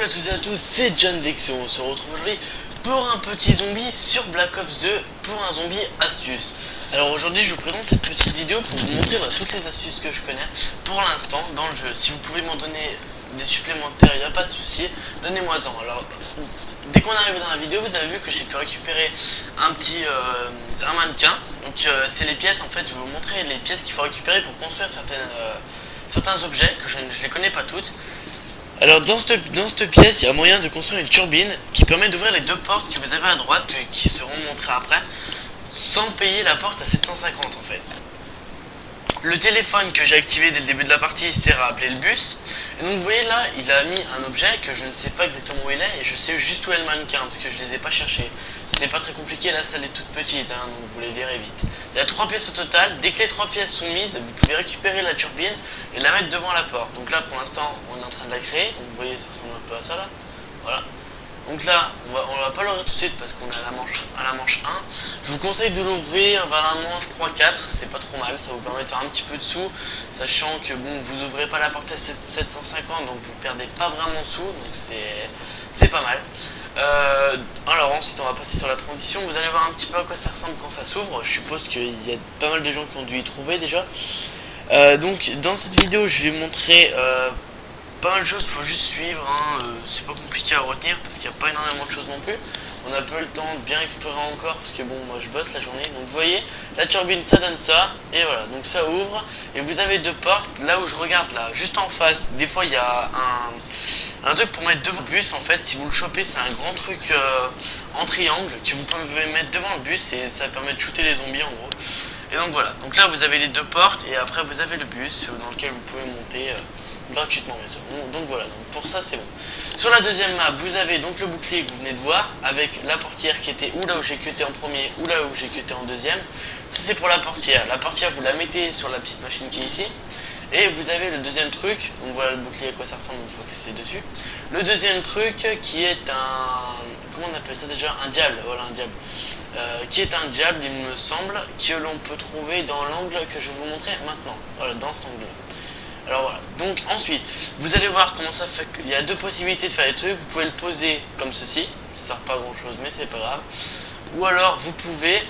Salut à toutes et à tous, c'est John Vexo. On se retrouve aujourd'hui pour un petit zombie sur Black Ops 2 pour un zombie astuce. Alors aujourd'hui je vous présente cette petite vidéo pour vous montrer toutes les astuces que je connais pour l'instant dans le jeu. Si vous pouvez m'en donner des supplémentaires, il n'y a pas de souci, donnez-moi-en. Alors dès qu'on est arrivé dans la vidéo, vous avez vu que j'ai pu récupérer un mannequin. Donc c'est les pièces, en fait je vais vous montrer les pièces qu'il faut récupérer pour construire certains objets que je ne les connais pas toutes. Alors dans cette pièce, il y a moyen de construire une turbine qui permet d'ouvrir les deux portes que vous avez à droite, qui seront montrées après, sans payer la porte à 750 en fait. Le téléphone que j'ai activé dès le début de la partie sert à appeler le bus. Et donc vous voyez là, il a mis un objet que je ne sais pas exactement où il est, et je sais juste où est le mannequin parce que je les ai pas cherchés. C'est pas très compliqué, la salle est toute petite, hein, donc vous les verrez vite. Il y a 3 pièces au total. Dès que les 3 pièces sont mises, vous pouvez récupérer la turbine et la mettre devant la porte. Donc là pour l'instant on est en train de la créer, donc vous voyez ça ressemble un peu à ça là. Voilà. Donc là, on va pas l'ouvrir tout de suite parce qu'on est à la manche 1. Je vous conseille de l'ouvrir vers la manche 3-4, c'est pas trop mal, ça vous permet de faire un petit peu de sous, sachant que bon, vous n'ouvrez pas la porte à 750, donc vous perdez pas vraiment de sous, donc c'est pas mal. Alors ensuite on va passer sur la transition, vous allez voir un petit peu à quoi ça ressemble quand ça s'ouvre. Je suppose qu'il y a pas mal de gens qui ont dû y trouver déjà. Donc dans cette vidéo je vais montrer pas mal de choses, faut juste suivre, hein. C'est pas compliqué à retenir parce qu'il n'y a pas énormément de choses non plus. On n'a pas eu le temps de bien explorer encore parce que bon, moi je bosse la journée. Donc vous voyez, la turbine ça donne ça, et voilà, donc ça ouvre. Et vous avez deux portes, là où je regarde là, juste en face, des fois il y a un truc pour mettre devant le bus en fait. Si vous le chopez, c'est un grand truc en triangle que vous pouvez mettre devant le bus et ça permet de shooter les zombies en gros. Et donc voilà, donc là vous avez les deux portes et après vous avez le bus dans lequel vous pouvez monter gratuitement bien sûr. Donc voilà, donc pour ça c'est bon. Sur la deuxième map, vous avez donc le bouclier que vous venez de voir avec la portière qui était ou là où j'ai cuté en premier ou là où j'ai cuté en deuxième. Ça c'est pour la portière. La portière vous la mettez sur la petite machine qui est ici. Et vous avez le deuxième truc, donc voilà le bouclier à quoi ça ressemble une fois que c'est dessus. Le deuxième truc qui est un... comment on appelle ça déjà? Un diable, voilà un diable. Qui est un diable il me semble, que l'on peut trouver dans l'angle que je vais vous montrer maintenant. Voilà, dans cet angle. Alors voilà, donc ensuite, vous allez voir comment ça fait. Il y a deux possibilités de faire les trucs. Vous pouvez le poser comme ceci, ça sert pas à grand chose mais c'est pas grave. Ou alors vous pouvez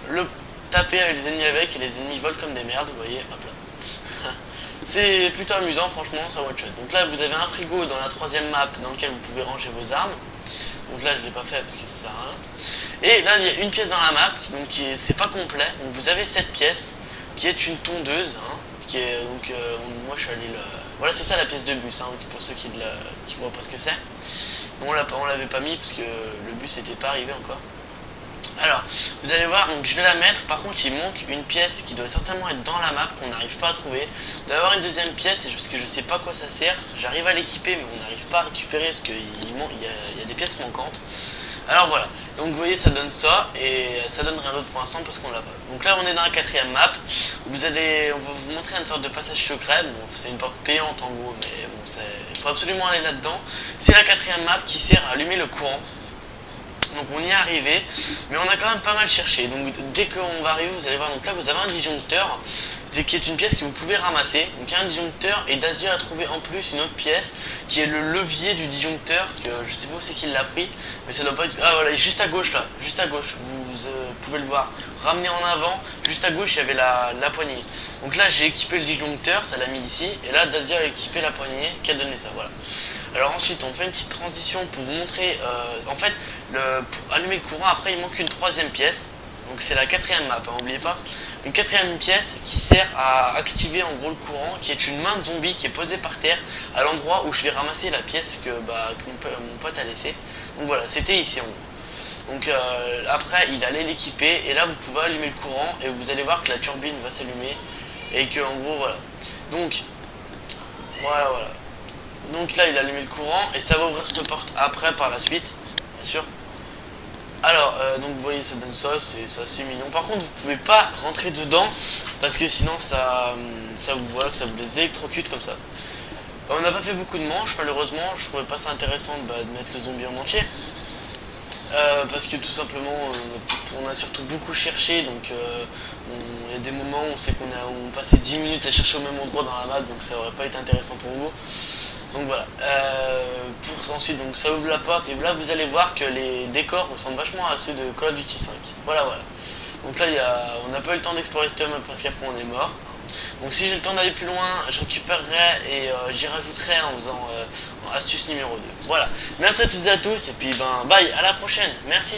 le taper avec les ennemis avec et les ennemis volent comme des merdes, vous voyez, hop là. C'est plutôt amusant, franchement, ça one shot. Donc là, vous avez un frigo dans la troisième map dans lequel vous pouvez ranger vos armes. Donc là, je ne l'ai pas fait parce que ça sert à rien. Et là, il y a une pièce dans la map, donc c'est pas complet. Donc vous avez cette pièce qui est une tondeuse, hein, qui est donc moi je suis allé là. Voilà, c'est ça la pièce de bus, hein, pour ceux qui voient pas ce que c'est. On l'avait pas mis parce que le bus n'était pas arrivé encore. Alors, vous allez voir, donc je vais la mettre, par contre il manque une pièce qui doit certainement être dans la map, qu'on n'arrive pas à trouver. Il doit y avoir une deuxième pièce, parce que je sais pas quoi ça sert, j'arrive à l'équiper mais on n'arrive pas à récupérer parce qu'il y a des pièces manquantes. Alors voilà, donc vous voyez ça donne ça, et ça donne rien d'autre pour l'instant parce qu'on l'a pas. Donc là on est dans la quatrième map, on va vous montrer une sorte de passage secret, bon, c'est une porte payante en gros, mais bon, il faut absolument aller là-dedans. C'est la quatrième map qui sert à allumer le courant. Donc on y est arrivé, mais on a quand même pas mal cherché. Donc dès qu'on va arriver, vous allez voir, donc là vous avez un disjoncteur qui est une pièce que vous pouvez ramasser. Donc il y a un disjoncteur et Dazia a trouvé en plus une autre pièce qui est le levier du disjoncteur, que je sais pas où c'est qu'il l'a pris, mais ça doit pas être... Ah voilà, juste à gauche là, juste à gauche, vous pouvez le voir. Ramener en avant, juste à gauche il y avait la poignée. Donc là j'ai équipé le disjoncteur, ça l'a mis ici, et là Dazia a équipé la poignée qui a donné ça, voilà. Alors ensuite on fait une petite transition pour vous montrer, en fait pour allumer le courant après il manque une troisième pièce. Donc c'est la quatrième map, hein, n'oubliez pas. Une quatrième pièce qui sert à activer en gros le courant, qui est une main de zombie qui est posée par terre à l'endroit où je vais ramasser la pièce que mon pote a laissée. Donc voilà, c'était ici en gros. Donc après il allait l'équiper et là vous pouvez allumer le courant et vous allez voir que la turbine va s'allumer et que en gros voilà. Donc voilà. Donc là il a allumé le courant et ça va ouvrir cette porte après par la suite, bien sûr. Alors, donc vous voyez ça donne ça, c'est assez mignon. Par contre vous pouvez pas rentrer dedans parce que sinon ça vous les électrocute comme ça. On n'a pas fait beaucoup de manches malheureusement, je trouvais pas ça intéressant de mettre le zombie en entier. Parce que tout simplement on a surtout beaucoup cherché, donc il y a des moments où on sait qu'on passait 10 minutes à chercher au même endroit dans la map, donc ça aurait pas été intéressant pour vous. Donc voilà, pour ensuite donc ça ouvre la porte et là vous allez voir que les décors ressemblent vachement à ceux de Call of Duty 5. Voilà. Donc là on n'a pas eu le temps d'explorer ce tome parce qu'après on est mort. Donc si j'ai le temps d'aller plus loin, je récupérerai et j'y rajouterai en faisant astuce numéro 2. Voilà, merci à toutes et à tous et puis ben bye, à la prochaine, merci.